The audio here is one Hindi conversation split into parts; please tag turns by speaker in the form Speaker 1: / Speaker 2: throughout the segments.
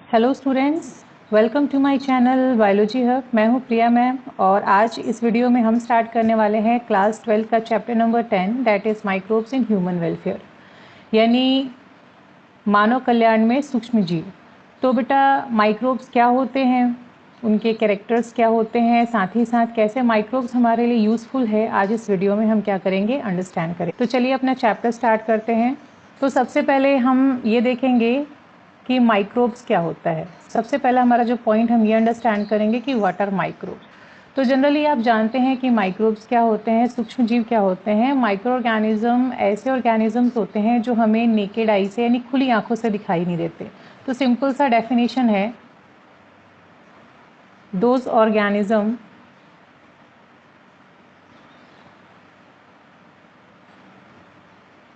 Speaker 1: Hello students, welcome to my channel biology hub. मैं हूं प्रिया मैम और आज इस वीडियो में हम स्टार्ट करने वाले हैं क्लास 12 का chapter number 10 that is microbes in human welfare, यानी मानव कल्याण में सूक्ष्म जीव। तो बेटा माइक्रोब्स क्या होते हैं, उनके कैरेक्टर्स क्या होते हैं, साथ ही साथ कैसे माइक्रोब्स हमारे लिए यूज़फुल है, आज इस वीडियो में हम क्या करेंगे, अंडरस्टैंड करें। तो चलिए अपना चैप्टर स्टार्ट करते हैं। तो सबसे पहले हम ये देखेंगे कि माइक्रोब्स क्या होता है। सबसे पहला हमारा जो पॉइंट हम ये अंडरस्टैंड करेंगे कि व्हाट आर माइक्रोब्स। तो जनरली आप जानते हैं कि माइक्रोब्स क्या होते हैं, सूक्ष्म जीव क्या होते हैं। माइक्रो ऑर्गेनिज्म ऐसे ऑर्गेनिजम्स होते हैं जो हमें नेकेड आई से यानी खुली आंखों से दिखाई नहीं देते। तो सिंपल सा डेफिनेशन है, those organism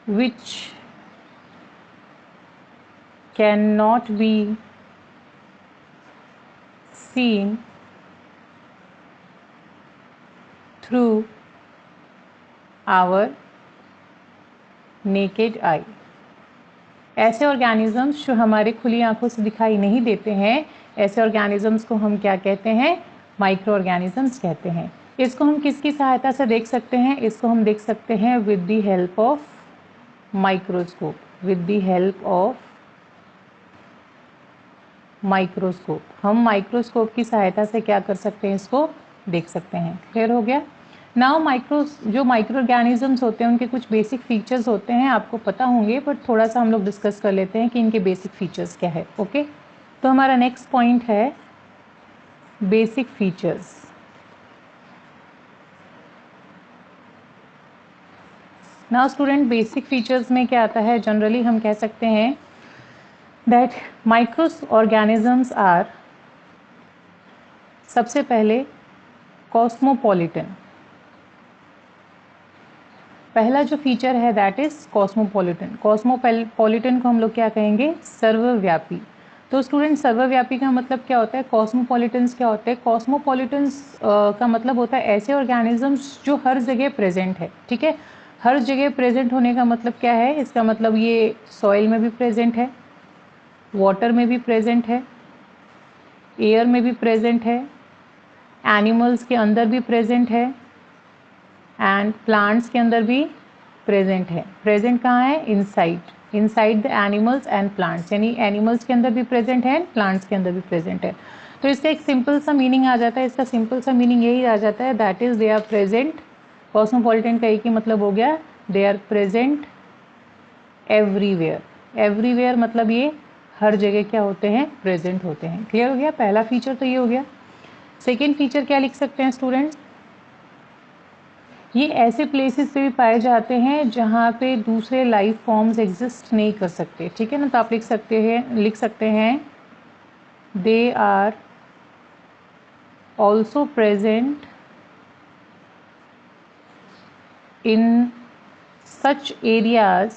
Speaker 1: which cannot be seen through our naked eye। ऐसे ऑर्गेनिजम्स जो हमारे खुली आंखों से दिखाई नहीं देते हैं, ऐसे ऑर्गेनिजम्स को हम क्या कहते हैं, माइक्रो ऑर्गेनिजम्स कहते हैं। इसको हम किसकी सहायता से देख सकते हैं, इसको हम देख सकते हैं with the help of microscope. With the help of microscope हम माइक्रोस्कोप की सहायता से क्या कर सकते हैं, इसको देख सकते हैं। क्लियर हो गया। नाउ जो माइक्रो ऑर्गेनिजम्स होते हैं उनके कुछ बेसिक फीचर्स होते हैं, आपको पता होंगे, बट थोड़ा सा हम लोग डिस्कस कर लेते हैं कि इनके बेसिक फीचर्स क्या है। ओके, तो हमारा नेक्स्ट पॉइंट है basic features. Now student, basic features में क्या आता है, जनरली हम कह सकते हैं दैट माइक्रो ऑर्गेनिजम्स आर, सबसे पहले कॉस्मोपॉलिटन। पहला जो फीचर है दैट इज कॉस्मोपॉलिटन। कॉस्मोपॉलिटन को हम लोग क्या कहेंगे, सर्वव्यापी। तो स्टूडेंट, सर्वव्यापी का मतलब क्या होता है, कॉस्मोपॉलिटन्स क्या होते हैं। कॉस्मोपॉलिटन्स का मतलब होता है ऐसे ऑर्गेनिजम्स जो हर जगह प्रेजेंट है। ठीक है, हर जगह प्रेजेंट होने का मतलब क्या है, इसका मतलब ये सॉइल में भी प्रेजेंट है, वाटर में भी प्रेजेंट है, एयर में भी प्रेजेंट है, एनिमल्स के अंदर भी प्रेजेंट है एंड प्लांट्स के अंदर भी प्रेजेंट है। प्रेजेंट कहाँ है, inside the animals and plants, यानी एनिमल्स के अंदर भी प्रेजेंट है, प्लांट्स के अंदर भी प्रेजेंट है। तो इसका एक सिंपल सा मीनिंग आ जाता है, इसका सिंपल सा मीनिंग यही आ जाता है that is they are present. Cosmopolitan का एक ही मतलब हो गया, they are present everywhere. Everywhere मतलब ये हर जगह क्या होते हैं, प्रेजेंट होते हैं। क्लियर हो गया, पहला फीचर तो ये हो गया। सेकेंड फीचर क्या लिख सकते हैं स्टूडेंट्स, ये ऐसे प्लेसेस पे भी पाए जाते हैं जहाँ पे दूसरे लाइफ फॉर्म्स एग्जिस्ट नहीं कर सकते। ठीक है ना, तो आप लिख सकते हैं they are also present in such areas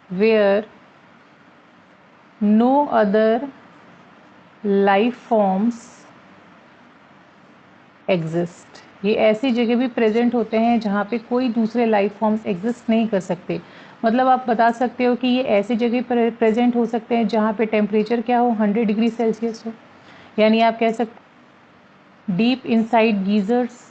Speaker 1: where no other life forms exist. ये ऐसी जगह भी प्रेजेंट होते हैं जहाँ पे कोई दूसरे लाइफ फॉर्म्स एग्जिस्ट नहीं कर सकते। मतलब आप बता सकते हो कि ये ऐसी जगह प्रेजेंट हो सकते हैं जहाँ पे टेम्परेचर क्या हो, 100 डिग्री सेल्सियस हो। यानी आप कह सकते डीप इनसाइड गीजर्स।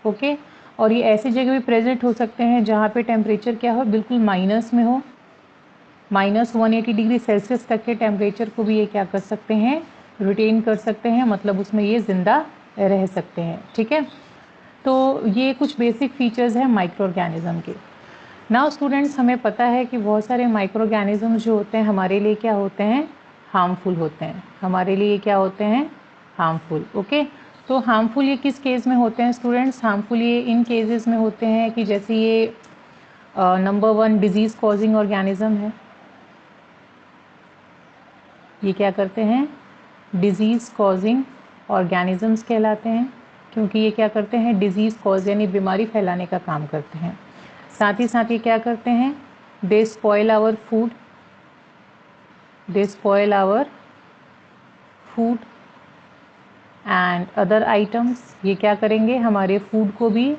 Speaker 1: ओके, और ये ऐसी जगह भी प्रेजेंट हो सकते हैं जहाँ पे टेम्परेचर क्या हो, बिल्कुल माइनस में हो, -180 डिग्री सेल्सियस तक के टेम्परेचर को भी ये क्या कर सकते हैं, रिटेन कर सकते हैं, मतलब उसमें ये ज़िंदा रह सकते हैं। ठीक है, तो ये कुछ बेसिक फीचर्स हैं माइक्रो ऑर्गेनिज्म के। नाउ स्टूडेंट्स, हमें पता है कि बहुत सारे माइक्रो ऑर्गेनिज्म जो होते हैं हमारे लिए क्या होते हैं, हार्मफुल होते हैं। हमारे लिए क्या होते हैं, हार्मफुल। ओके, तो हार्मफुल ये किस केस में होते हैं स्टूडेंट्स, हार्मफुल ये इन केसेस में होते हैं कि जैसे ये नंबर 1 डिजीज़ कॉजिंग ऑर्गेनिज्म है। ये क्या करते हैं, डिजीज़ कॉजिंग ऑर्गेनिजम्स कहलाते हैं, क्योंकि ये क्या करते हैं, डिजीज़ कॉज यानी बीमारी फैलाने का काम करते हैं। साथ ही साथ ये क्या करते हैं, they spoil our food, they spoil our food and other items. ये क्या करेंगे, हमारे फूड को भी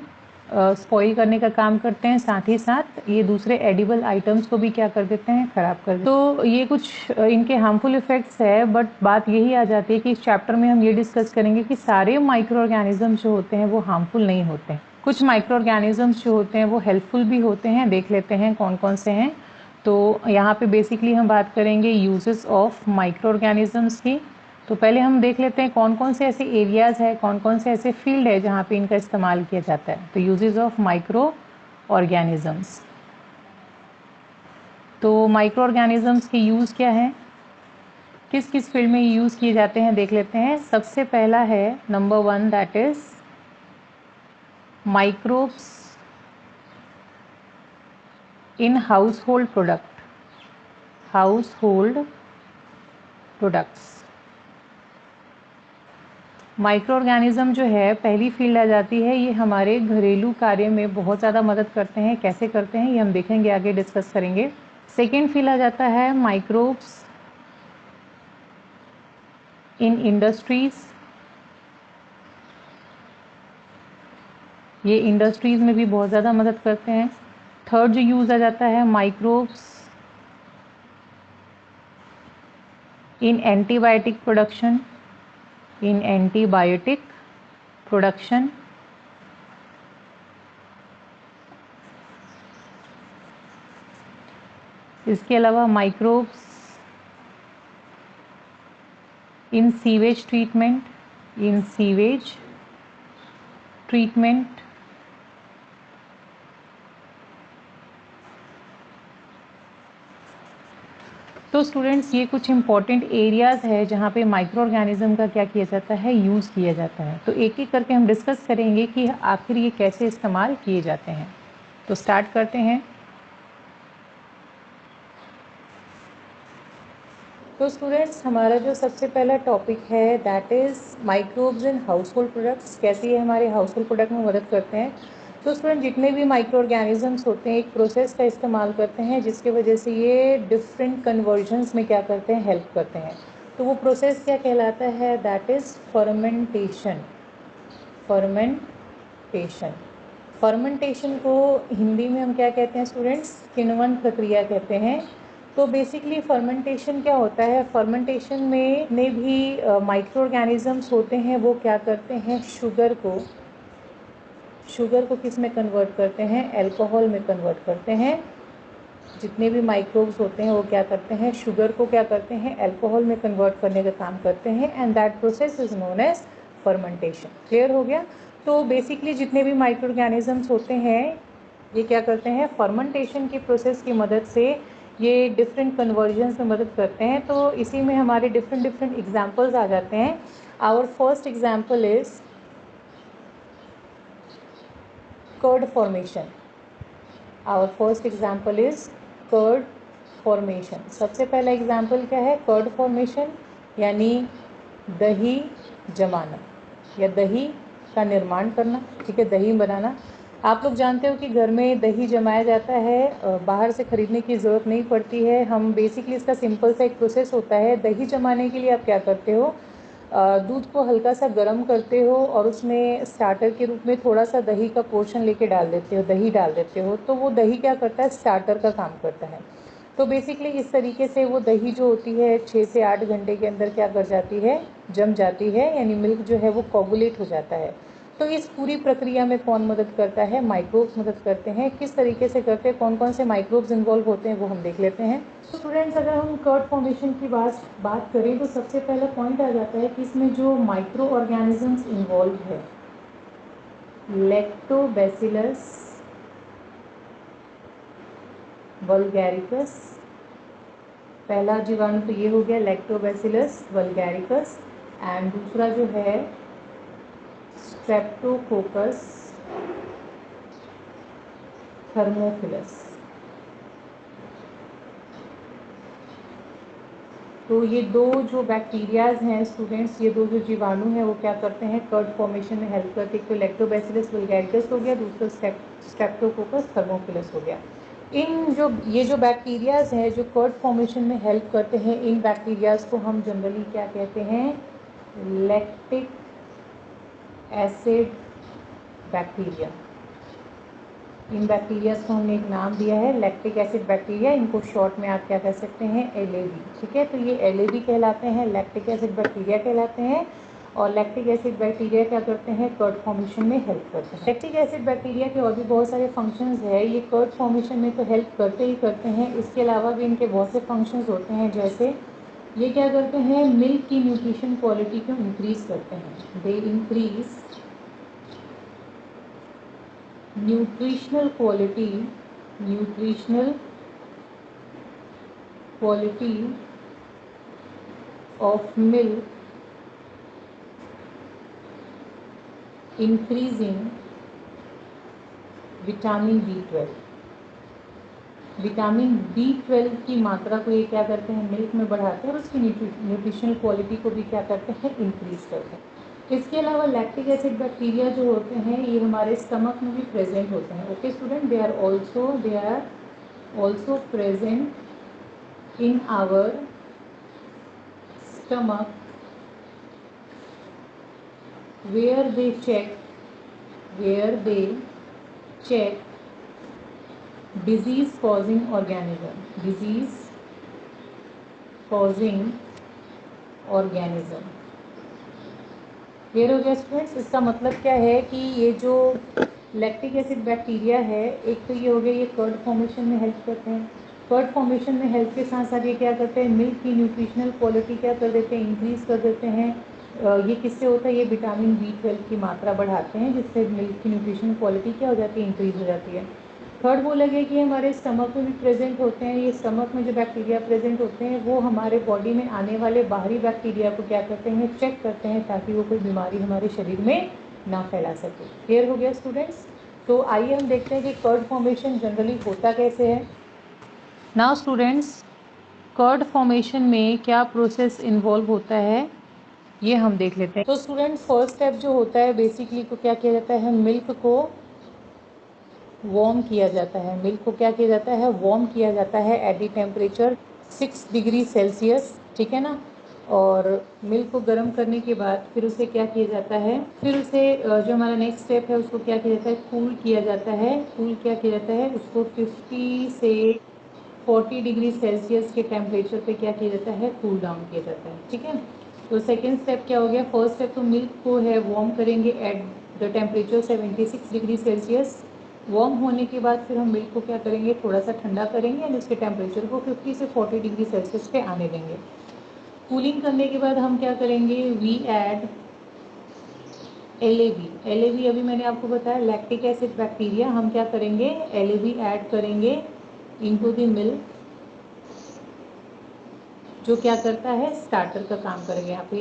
Speaker 1: स्पॉइल करने का काम करते हैं, साथ ही साथ ये दूसरे एडिबल आइटम्स को भी क्या कर देते हैं, ख़राब कर देते हैं। तो ये कुछ इनके हार्मफुल इफ़ेक्ट्स है, बट बात यही आ जाती है कि इस चैप्टर में हम ये डिस्कस करेंगे कि सारे माइक्रो ऑर्गेनिज़म्स जो होते हैं वो हार्मफुल नहीं होते हैं। कुछ माइक्रो ऑर्गेनिज़म्स जो होते हैं वो हेल्पफुल भी होते हैं। देख लेते हैं कौन कौन से हैं। तो यहाँ पे बेसिकली हम बात करेंगे यूजेस ऑफ माइक्रो ऑर्गेनिज़म्स की। तो पहले हम देख लेते हैं कौन कौन से ऐसे एरियाज़ है, कौन कौन से ऐसे फील्ड है जहाँ पे इनका इस्तेमाल किया जाता है। तो यूजेस ऑफ माइक्रो ऑर्गेनिज़म्स। तो माइक्रो ऑर्गेनिज़म्स के यूज़ क्या हैं, किस किस फील्ड में यूज़ किए जाते हैं, देख लेते हैं। सबसे पहला है number 1, that is microbes in household product, household products. Micro organism जो है पहली फील्ड आ जाती है, ये हमारे घरेलू कार्य में बहुत ज़्यादा मदद करते हैं। कैसे करते हैं ये हम देखेंगे, आगे डिस्कस करेंगे। सेकेंड फील्ड आ जाता है माइक्रोब्स इन इंडस्ट्रीज़, ये इंडस्ट्रीज़ में भी बहुत ज़्यादा मदद करते हैं। थर्ड जो यूज़ आ जाता है microbes in antibiotic production, in antibiotic production. इसके अलावा microbes in sewage treatment, in sewage treatment. तो स्टूडेंट्स ये कुछ इंपॉर्टेंट एरियाज़ है जहाँ पे माइक्रो ऑर्गेनिज़म का क्या किया जाता है, यूज़ किया जाता है। तो एक एक करके हम डिस्कस करेंगे कि आखिर ये कैसे इस्तेमाल किए जाते हैं। तो स्टार्ट करते हैं। तो स्टूडेंट्स हमारा जो सबसे पहला टॉपिक है that is microbes in household products, कैसे ये हमारे हाउसहोल्ड प्रोडक्ट में मदद करते हैं। तो स्टूडेंट जितने भी माइक्रो ऑर्गेनिज़म्स होते हैं एक प्रोसेस का इस्तेमाल करते हैं जिसकी वजह से ये डिफरेंट कन्वर्जन्स में क्या करते हैं, हेल्प करते हैं। तो वो प्रोसेस क्या कहलाता है, that is fermentation. Fermentation, fermentation को हिंदी में हम क्या कहते हैं स्टूडेंट्स, किण्वन प्रक्रिया कहते हैं। तो बेसिकली फर्मेंटेशन क्या होता है, फर्मेंटेशन में भी माइक्रो ऑर्गेनिज़म्स होते हैं, वो क्या करते हैं, शुगर को किस में कन्वर्ट करते हैं, अल्कोहल में कन्वर्ट करते हैं। जितने भी माइक्रोब्स होते हैं वो क्या करते हैं, शुगर को क्या करते हैं, अल्कोहल में कन्वर्ट करने का काम करते हैं, and that process is known as fermentation. Clear हो गया। तो बेसिकली जितने भी माइक्रो ऑर्गेनिज़म्स होते हैं ये क्या करते हैं, फर्मेंटेशन की प्रोसेस की मदद से ये डिफरेंट कन्वर्जन्स में मदद करते हैं। तो इसी में हमारे डिफरेंट एग्जाम्पल्स आ जाते हैं। Our first example is curd formation. Our first example is curd formation. सबसे पहला एग्जाम्पल क्या है, कर्ड फॉर्मेशन, यानी दही जमाना या दही का निर्माण करना। ठीक है, दही बनाना। आप लोग जानते हो कि घर में दही जमाया जाता है, बाहर से ख़रीदने की ज़रूरत नहीं पड़ती है। हम बेसिकली इसका सिंपल सा एक प्रोसेस होता है। दही जमाने के लिए आप क्या करते हो, दूध को हल्का सा गर्म करते हो और उसमें स्टार्टर के रूप में थोड़ा सा दही का पोर्शन लेके डाल देते हो, दही डाल देते हो। तो वो दही क्या करता है, स्टार्टर का काम करता है। तो बेसिकली इस तरीके से वो दही जो होती है 6 से 8 घंटे के अंदर क्या कर जाती है, जम जाती है, यानी मिल्क जो है वो कोगुलेट हो जाता है। तो इस पूरी प्रक्रिया में कौन मदद करता है, माइक्रोब्स मदद करते हैं। किस तरीके से करते हैं, कौन कौन से माइक्रोब्स इन्वॉल्व होते हैं वो हम देख लेते हैं। तो स्टूडेंट्स अगर हम कर्ड फॉर्मेशन की बात करें तो सबसे पहला पॉइंट आ जाता है कि इसमें जो माइक्रो ऑर्गेनिजम्स इन्वॉल्व है, लैक्टोबैसिलस वल्गैरिकस, पहला जीवाणु तो ये हो गया लैक्टोबैसिलस वल्गैरिकस, एंड दूसरा जो है स्ट्रेप्टोकोकस थर्मोफिलस। तो ये दो जो बैक्टीरियाज हैं स्टूडेंट्स, ये दो जो जीवाणु हैं वो क्या करते हैं, कर्ड फॉर्मेशन में हेल्प करते हैं। एक तो लैक्टोबैसिलस वल्गैरिकस हो गया, दूसरा स्ट्रेप्टोकोकस थर्मोफिलस हो गया। ये जो बैक्टीरियाज हैं जो कर्ड फॉर्मेशन में हेल्प करते हैं, इन बैक्टीरियाज को हम जनरली क्या कहते हैं, लैक्टिक एसिड बैक्टीरिया। इन बैक्टीरियाज को हमने एक नाम दिया है लैक्टिक एसिड बैक्टीरिया, इनको शॉर्ट में आप क्या कह सकते हैं, LAB। ठीक है, तो ये LAB कहलाते हैं, लैक्टिक एसिड बैक्टीरिया कहलाते हैं। और लैक्टिक एसिड बैक्टीरिया क्या करते हैं, कर्ड फॉर्मेशन में हेल्प करते हैं। लैक्टिक एसिड बैक्टीरिया के और भी बहुत सारे फंक्शंस है, ये कर्ड फॉर्मेशन में तो हेल्प करते ही करते हैं, इसके अलावा भी इनके बहुत से फंक्शंस होते हैं, जैसे ये क्या करते हैं, मिल्क की न्यूट्रिशन क्वालिटी को इंक्रीज करते हैं। They increase nutritional quality of milk, increasing vitamin B12। Vitamin B12 की मात्रा को ये क्या करते हैं, मिल्क में बढ़ाते हैं और उसकी न्यूट्रिशनल क्वालिटी को भी क्या करते हैं, इंक्रीज करते हैं। इसके अलावा लैक्टिक एसिड बैक्टीरिया जो होते हैं ये हमारे स्टमक में भी प्रेजेंट होते हैं। Okay student, they are also present in our stomach where they check disease causing organism। Clear हो गया स्टूडेंट्स। इसका मतलब क्या है कि ये जो लैक्टिक एसिड बैक्टीरिया है, एक तो ये हो गया, ये कर्ड फॉर्मेशन में हेल्प करते हैं। कर्ड फॉर्मेशन में हेल्प के साथ साथ ये क्या करते हैं, मिल्क की न्यूट्रिशनल क्वालिटी क्या कर देते हैं, इंक्रीज कर देते हैं। ये किससे होता है, ये विटामिन B12 की मात्रा बढ़ाते हैं, जिससे मिल्क की न्यूट्रिशनल क्वालिटी क्या हो जाती है, इंक्रीज हो जाती है। थर्ड बोलेंगे कि हमारे स्टमक में भी प्रेजेंट होते हैं। ये स्टमक में जो बैक्टीरिया प्रेजेंट होते हैं वो हमारे बॉडी में आने वाले बाहरी बैक्टीरिया को क्या करते हैं, चेक करते हैं, ताकि वो कोई बीमारी हमारे शरीर में ना फैला सके। क्लियर हो गया स्टूडेंट्स। तो आइए हम देखते हैं कि कर्ड फॉर्मेशन जनरली होता कैसे है। नाउ स्टूडेंट्स, कर्ड फॉर्मेशन में क्या प्रोसेस इन्वॉल्व होता है ये हम देख लेते हैं। तो स्टूडेंट्स, फर्स्ट स्टेप जो होता है बेसिकली को क्या किया जाता है, मिल्क को वार्म किया जाता है। मिल्क को क्या किया जाता है, वार्म किया जाता है at the temperature 6 degree Celsius. ठीक है ना। और मिल्क को गर्म करने के बाद फिर उसे क्या किया जाता है, फिर उसे जो हमारा नेक्स्ट स्टेप है उसको क्या किया जाता है, कूल किया जाता है। कूल क्या किया जाता है, उसको 50 से 40 डिग्री सेल्सियस के टेम्परेचर पे क्या किया जाता है, कूल डाउन किया जाता है। ठीक है। तो सेकेंड स्टेप क्या हो गया, फर्स्ट स्टेप तो मिल्क को है वार्म करेंगे at the temperature 76 degree Celsius. Warm होने के बाद फिर हम मिल्क को क्या करेंगे, थोड़ा सा ठंडा करेंगे एंड उसके टेम्परेचर को 50 से 40 डिग्री सेल्सियस पे आने देंगे। कूलिंग करने के बाद हम क्या करेंगे, वी ऐड LAB अभी मैंने आपको बताया लैक्टिक एसिड बैक्टीरिया। हम क्या करेंगे, LAB ऐड करेंगे इनटू द मिल्क, जो क्या करता है, स्टार्टर का काम करेगा। यहाँ पे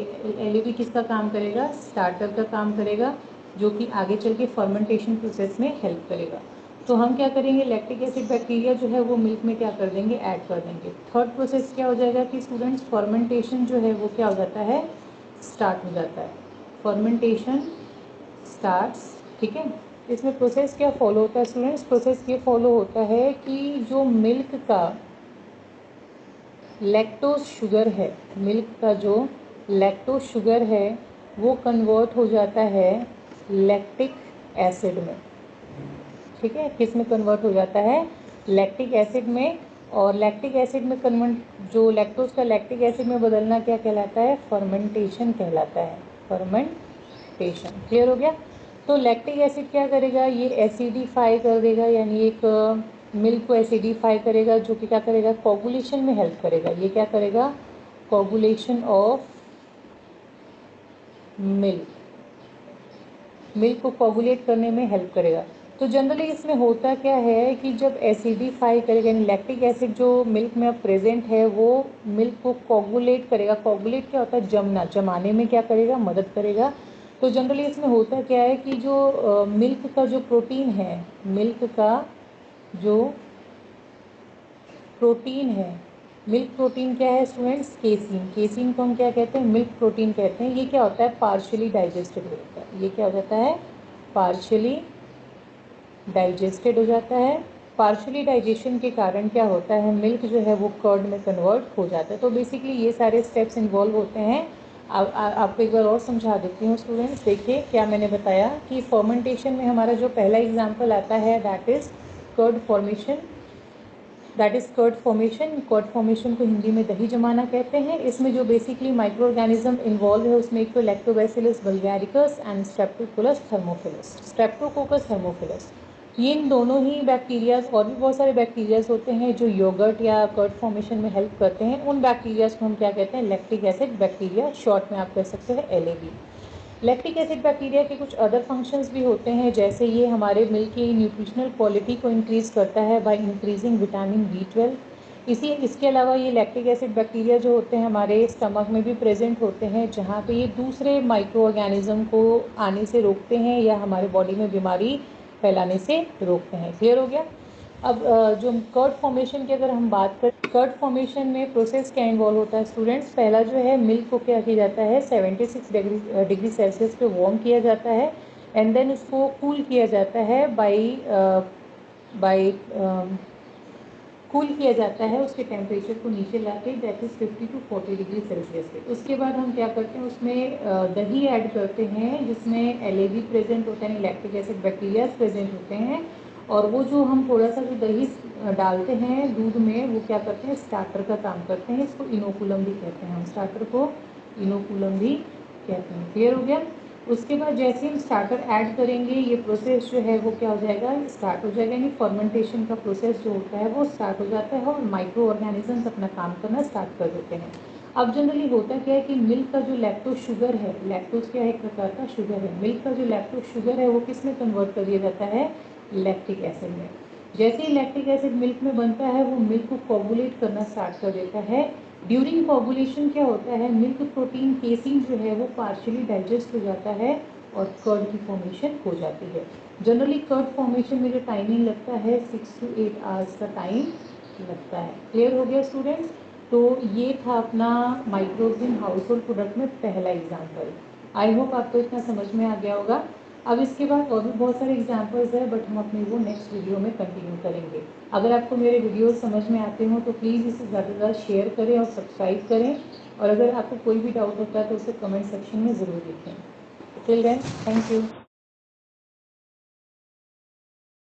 Speaker 1: LAB किसका काम करेगा, स्टार्टर का काम करेगा, जो कि आगे चल के फर्मेंटेशन प्रोसेस में हेल्प करेगा। तो हम क्या करेंगे, लैक्टिक एसिड बैक्टीरिया जो है वो मिल्क में क्या कर देंगे, ऐड कर देंगे। थर्ड प्रोसेस क्या हो जाएगा कि स्टूडेंट्स, फर्मेंटेशन जो है वो क्या हो जाता है, स्टार्ट हो जाता है। Fermentation starts. ठीक है। इसमें प्रोसेस क्या फॉलो होता है स्टूडेंट्स, प्रोसेस ये फॉलो होता है कि जो मिल्क का लैक्टोज शुगर है, मिल्क का जो लैक्टोज शुगर है वो कन्वर्ट हो जाता है लैक्टिक एसिड में। ठीक है, किस में कन्वर्ट हो जाता है, लैक्टिक एसिड में। और लैक्टिक एसिड में कन्वर्ट, जो लैक्टोज का लैक्टिक एसिड में बदलना क्या कहलाता है, फर्मेंटेशन कहलाता है। फर्मेंटेशन। क्लियर हो गया। तो लैक्टिक एसिड क्या करेगा, ये एसिडिफाई कर देगा, यानी एक मिल्क को एसिडिफाई करेगा, जो कि क्या करेगा, कोगुलेशन में हेल्प करेगा। ये क्या करेगा, कोगुलेशन ऑफ मिल्क को कोगुलेट करने में हेल्प करेगा। तो जनरली इसमें होता क्या है कि जब एसिडिफाई करेगा, यानी लैक्टिक एसिड जो मिल्क में अब प्रेजेंट है वो मिल्क को कोगुलेट करेगा। कोगुलेट क्या होता है, जमना, जमाने में क्या करेगा, मदद करेगा। तो जनरली इसमें होता क्या है कि जो मिल्क का जो प्रोटीन है, मिल्क का जो प्रोटीन है, मिल्क प्रोटीन क्या है स्टूडेंट्स, केसीन। केसीन को हम क्या कहते हैं, मिल्क प्रोटीन कहते हैं। ये क्या होता है, पार्शियली डाइजेस्टेड होता है। ये क्या हो जाता है, पार्शियली डाइजेस्टेड हो जाता है। पार्शियली डाइजेशन के कारण क्या होता है, मिल्क जो है वो कर्ड में कन्वर्ट हो जाता है। तो बेसिकली ये सारे स्टेप्स इन्वॉल्व होते हैं आपको एक बार और समझा देती हूँ स्टूडेंट्स। देखिए क्या मैंने बताया कि फर्मेंटेशन में हमारा जो पहला एग्जाम्पल आता है that is curd formation. Curd formation को हिंदी में दही जमाना कहते हैं। इसमें जो बेसिकली माइक्रो ऑर्गेनिज्म इन्वॉल्व है उसमें एक तो लैक्टोबैसिलस वल्गैरिकस एंड स्ट्रेप्टोकोकस थर्मोफिलस। ये इन दोनों ही बैक्टीरियाज, और भी बहुत सारे बैक्टीरियाज होते हैं जो योगर्ट या कर्ड फॉर्मेशन में हेल्प करते हैं। उन बैक्टीरियाज को हम क्या कहते हैं? लैक्टिक एसिड बैक्टीरिया, शॉर्ट में आप कह सकते हैं LAB। लैक्टिक एसिड बैक्टीरिया के कुछ अदर फंक्शंस भी होते हैं, जैसे ये हमारे मिल्क की न्यूट्रिशनल क्वालिटी को इंक्रीज़ करता है बाय इंक्रीजिंग विटामिन B12। इसके अलावा ये लैक्टिक एसिड बैक्टीरिया जो होते हैं हमारे स्टमक में भी प्रेजेंट होते हैं, जहाँ पे ये दूसरे माइक्रो ऑर्गेनिज्म को आने से रोकते हैं या हमारे बॉडी में बीमारी फैलाने से रोकते हैं। क्लियर हो गया? अब जो कर्ड फॉर्मेशन की अगर हम बात करें, कर्ड फॉर्मेशन में प्रोसेस क्या इन्वॉल्व होता है स्टूडेंट्स? पहला जो है मिल्क को क्या किया जाता है 76 डिग्री सेल्सियस पे वार्म किया जाता है एंड देन उसको कूल किया जाता है बाई कूल किया जाता है उसके टेम्परेचर को नीचे लाके, that is 50 to 40 degree Celsius पे। उसके बाद हम क्या करते हैं उसमें दही ऐड करते हैं जिसमें LAB प्रेजेंट होता है, लैक्टिक एसिड बैक्टीरियाज प्रेजेंट होते हैं। और वो जो हम थोड़ा सा जो दही डालते हैं दूध में, वो क्या करते हैं? स्टार्टर का काम करते हैं। इसको इनोकुलम भी कहते हैं, हम स्टार्टर को इनोकुलम भी कहते हैं। क्लियर हो गया? उसके बाद जैसे हम स्टार्टर ऐड करेंगे ये प्रोसेस जो है वो क्या हो जाएगा? स्टार्ट हो जाएगा, यानी फर्मेंटेशन का प्रोसेस जो होता है वो स्टार्ट हो जाता है और माइक्रो ऑर्गेनिजम्स अपना काम करना स्टार्ट कर देते हैं। अब जनरली होता क्या है कि मिल्क का जो लैक्टोज शुगर है, लैक्टोज क्या है? एक प्रकार का शुगर है। मिल्क का जो लैक्टोज शुगर है वो किस में कन्वर्ट कर दिया जाता है? लैक्टिक एसिड में। जैसे ही लैक्टिक एसिड मिल्क में बनता है वो मिल्क को कोगुलेट करना स्टार्ट कर देता है। ड्यूरिंग कोगुलेशन क्या होता है? मिल्क प्रोटीन केसिंग जो है वो पार्शियली डाइजेस्ट हो जाता है और कर्ड की फॉर्मेशन हो जाती है। जनरली कर्ड फॉर्मेशन में जो टाइमिंग लगता है 6 to 8 आवर्स का टाइम लगता है। क्लियर हो गया स्टूडेंट्स? तो ये था अपना microbes in house hold product में पहला एग्जाम्पल। आई होप आपको इतना समझ में आ गया होगा। अब इसके बाद और भी बहुत सारे एग्जाम्पल्स हैं, बट हम अपने वो नेक्स्ट वीडियो में कंटिन्यू करेंगे। अगर आपको मेरे वीडियोस समझ में आते हो तो प्लीज़ इसे ज़्यादा से ज़्यादा शेयर करें और सब्सक्राइब करें, और अगर आपको कोई भी डाउट होता है तो उसे कमेंट सेक्शन में ज़रूर लिखें। Till then, thank you.